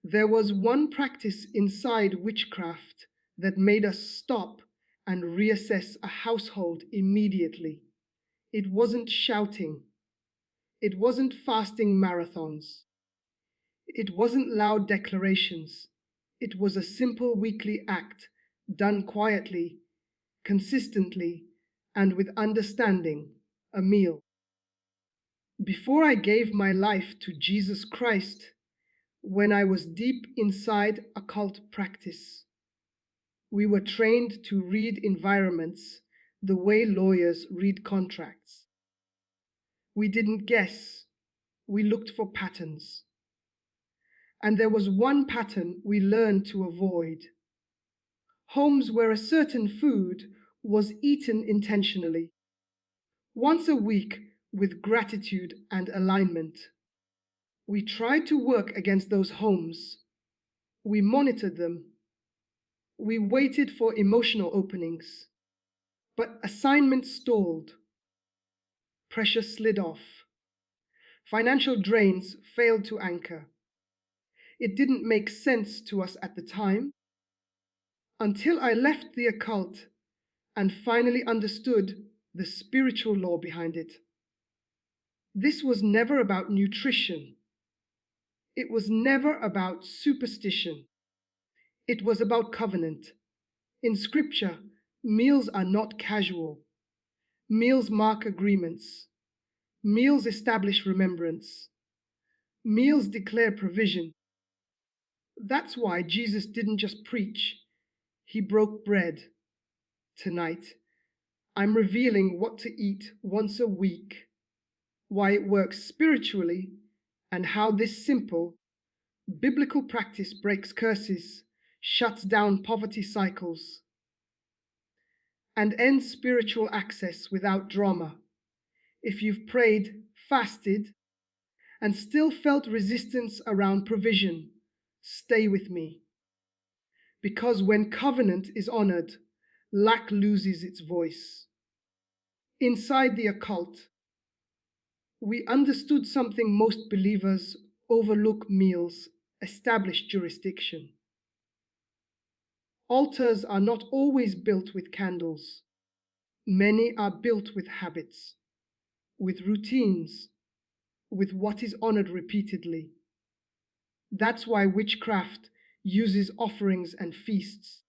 There was one practice inside witchcraft that made us stop and reassess a household immediately. It wasn't shouting. It wasn't fasting marathons. It wasn't loud declarations. It was a simple weekly act done quietly, consistently, and with understanding, a meal. Before I gave my life to Jesus Christ, when I was deep inside occult practice, we were trained to read environments the way lawyers read contracts. We didn't guess, we looked for patterns. And there was one pattern we learned to avoid. Homes where a certain food was eaten intentionally, once a week with gratitude and alignment. We tried to work against those homes. We monitored them. We waited for emotional openings. But assignment stalled. Pressure slid off. Financial drains failed to anchor. It didn't make sense to us at the time, until I left the occult and finally understood the spiritual law behind it. This was never about nutrition. It was never about superstition. It was about covenant. In Scripture, meals are not casual. Meals mark agreements. Meals establish remembrance. Meals declare provision. That's why Jesus didn't just preach, he broke bread. Tonight, I'm revealing what to eat once a week, why it works spiritually, and how this simple, biblical practice breaks curses, shuts down poverty cycles, and ends spiritual access without drama. If you've prayed, fasted, and still felt resistance around provision, stay with me. Because when covenant is honored, lack loses its voice. Inside the occult, we understood something most believers overlook: meals, established jurisdiction. Altars are not always built with candles. Many are built with habits, with routines, with what is honored repeatedly. That's why witchcraft uses offerings and feasts.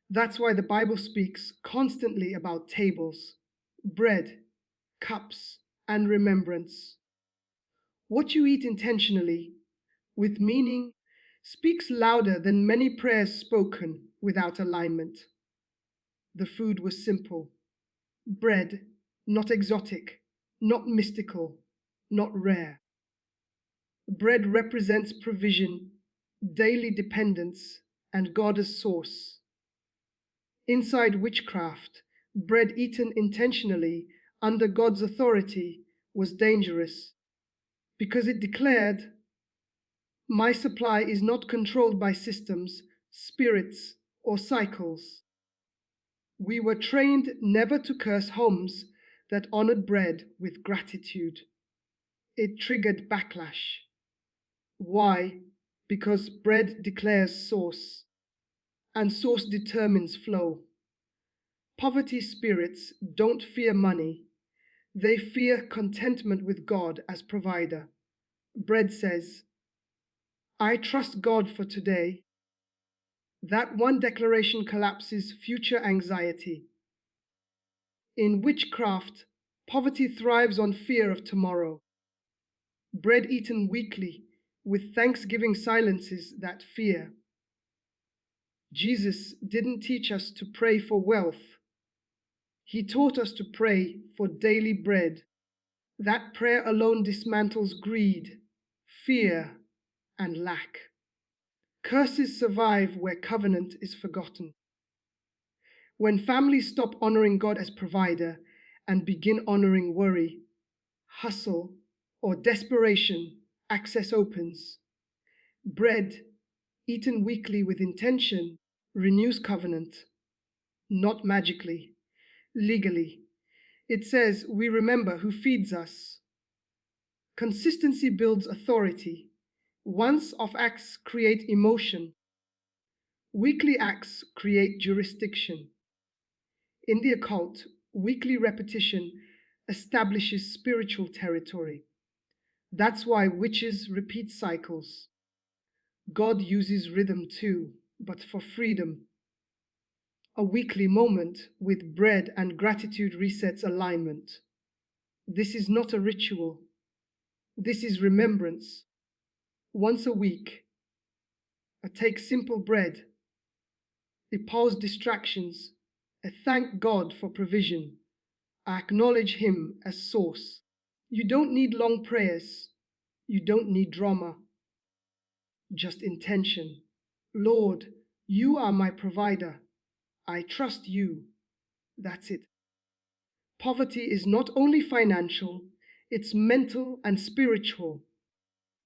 That's why the Bible speaks constantly about tables, bread, cups, and remembrance. What you eat intentionally, with meaning, speaks louder than many prayers spoken without alignment. The food was simple. Bread, not exotic, not mystical, not rare. Bread represents provision, daily dependence, and God as source. Inside witchcraft, bread eaten intentionally under God's authority was dangerous because it declared, "My supply is not controlled by systems, spirits, or cycles." We were trained never to curse homes that honored bread with gratitude. It triggered backlash. Why? Because bread declares source, and source determines flow. Poverty spirits don't fear money. They fear contentment with God as provider. Bread says, "I trust God for today." That one declaration collapses future anxiety. In witchcraft, poverty thrives on fear of tomorrow. Bread eaten weekly with thanksgiving silences that fear. Jesus didn't teach us to pray for wealth. He taught us to pray for daily bread. That prayer alone dismantles greed, fear, and lack. Curses survive where covenant is forgotten. When families stop honoring God as provider and begin honoring worry, hustle, or desperation, access opens. Bread, eaten weekly with intention, renews covenant, not magically, legally. It says we remember who feeds us. Consistency builds authority. Once-off acts create emotion. Weekly acts create jurisdiction. In the occult, weekly repetition establishes spiritual territory. That's why witches repeat cycles. God uses rhythm too, but for freedom. A weekly moment with bread and gratitude resets alignment. This is not a ritual. This is remembrance. Once a week, I take simple bread, I pause distractions, I thank God for provision, I acknowledge Him as source. You don't need long prayers, you don't need drama, just intention. Lord, you are my provider. I trust you. That's it. Poverty is not only financial, it's mental and spiritual.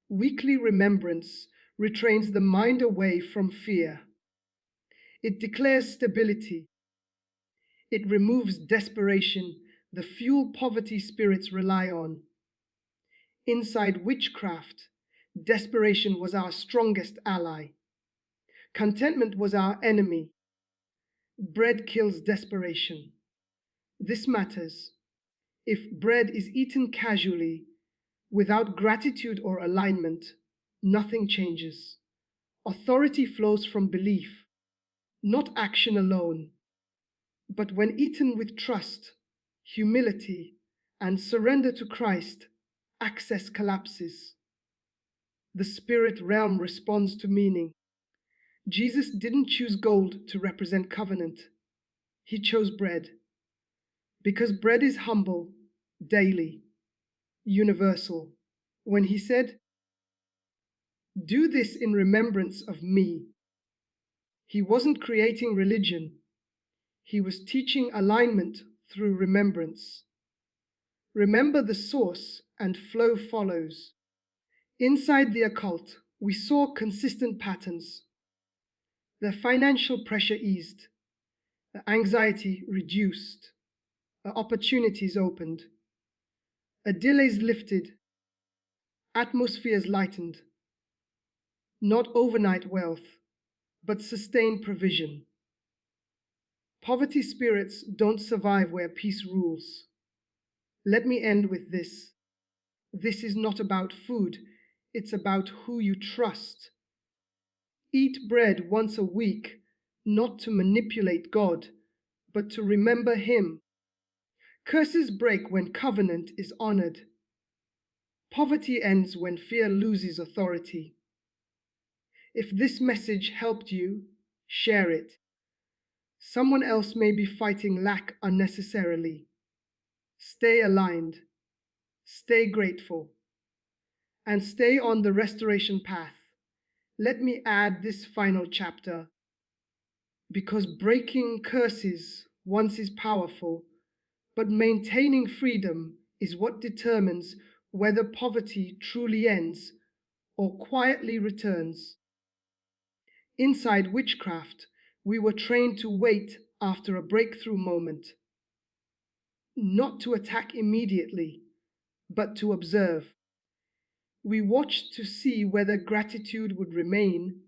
Weekly remembrance retrains the mind away from fear. It declares stability. It removes desperation, the fuel poverty spirits rely on. Inside witchcraft, desperation was our strongest ally. Contentment was our enemy. Bread kills desperation. This matters. If bread is eaten casually, without gratitude or alignment, nothing changes. Authority flows from belief, not action alone. But when eaten with trust, humility, and surrender to Christ, access collapses. The spirit realm responds to meaning. Jesus didn't choose gold to represent covenant. He chose bread. Because bread is humble, daily, universal. When he said, "Do this in remembrance of me," he wasn't creating religion. He was teaching alignment through remembrance. Remember the source and flow follows. Inside the occult, we saw consistent patterns. The financial pressure eased, the anxiety reduced, the opportunities opened, a delays lifted, atmospheres lightened. Not overnight wealth, but sustained provision. Poverty spirits don't survive where peace rules. Let me end with this. This is not about food, it's about who you trust. Eat bread once a week, not to manipulate God, but to remember Him. Curses break when covenant is honored. Poverty ends when fear loses authority. If this message helped you, share it. Someone else may be fighting lack unnecessarily. Stay aligned, stay grateful, and stay on the restoration path. Let me add this final chapter. Because breaking curses once is powerful, but maintaining freedom is what determines whether poverty truly ends or quietly returns. Inside witchcraft, we were trained to wait after a breakthrough moment, not to attack immediately, but to observe. We watched to see whether gratitude would remain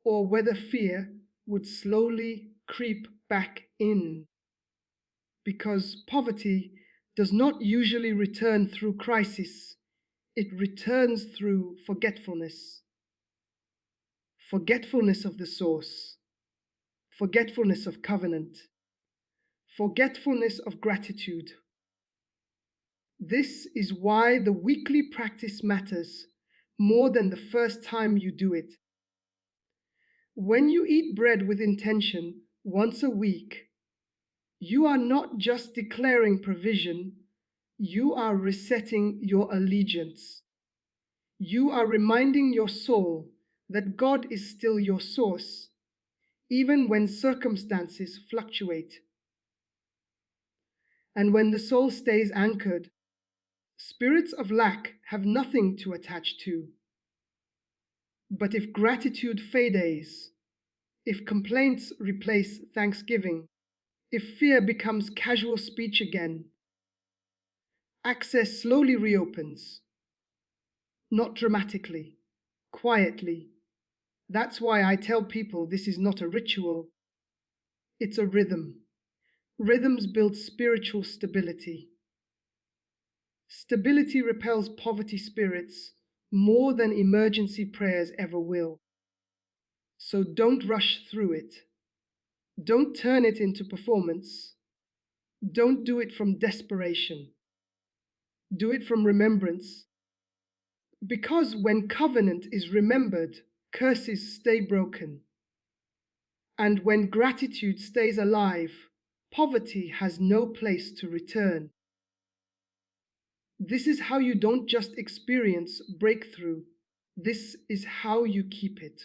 or whether fear would slowly creep back in. Because poverty does not usually return through crisis, it returns through forgetfulness. Forgetfulness of the source, forgetfulness of covenant, forgetfulness of gratitude. This is why the weekly practice matters more than the first time you do it. When you eat bread with intention once a week, you are not just declaring provision, you are resetting your allegiance. You are reminding your soul that God is still your source, even when circumstances fluctuate. And when the soul stays anchored, spirits of lack have nothing to attach to. But if gratitude fades, if complaints replace thanksgiving, if fear becomes casual speech again, access slowly reopens, not dramatically, quietly. That's why I tell people this is not a ritual, it's a rhythm. Rhythms build spiritual stability. Stability repels poverty spirits more than emergency prayers ever will. So don't rush through it. Don't turn it into performance. Don't do it from desperation. Do it from remembrance. Because when covenant is remembered, curses stay broken. And when gratitude stays alive, poverty has no place to return. This is how you don't just experience breakthrough, this is how you keep it.